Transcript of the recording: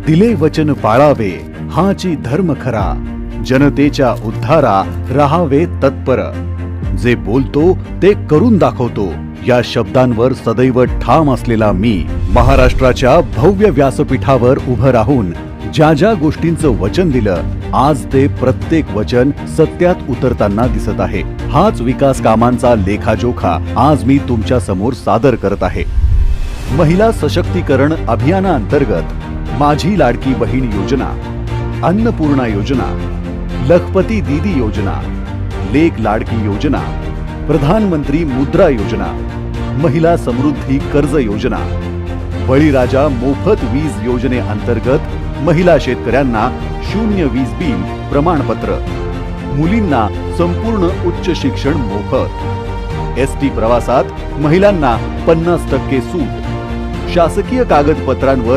दिले वचन पाळावे हाची धर्म खरा, जनतेच्या उद्धारा रहावे तत्पर, जे बोलतो ते करून दाखवतो या शब्दांवर सदैव ठाम असलेला मी महाराष्ट्राच्या भव्य व्यासपीठावर उभं राहून ज्या ज्या गोष्टींचं वचन दिलं, आज ते प्रत्येक वचन सत्यात उतरताना दिसत आहे। हाच विकास कामांचा लेखाजोखा आज मी तुमच्या समोर सादर करत आहे। महिला सशक्तीकरण अभियानांतर्गत माझी लाडकी बहीण योजना, अन्नपूर्णा योजना, लखपती दीदी योजना, लेक लाडकी योजना, प्रधानमंत्री मुद्रा योजना, महिला समृद्धी कर्ज योजना, बळीराजा मोफत वीज योजने अंतर्गत महिला शेतकऱ्यांना शून्य वीज बिल प्रमाणपत्र, मुलींना संपूर्ण उच्च शिक्षण मोफत, एसटी प्रवासात महिलांना 50% सूट, शासकीय कागदपत्रांवर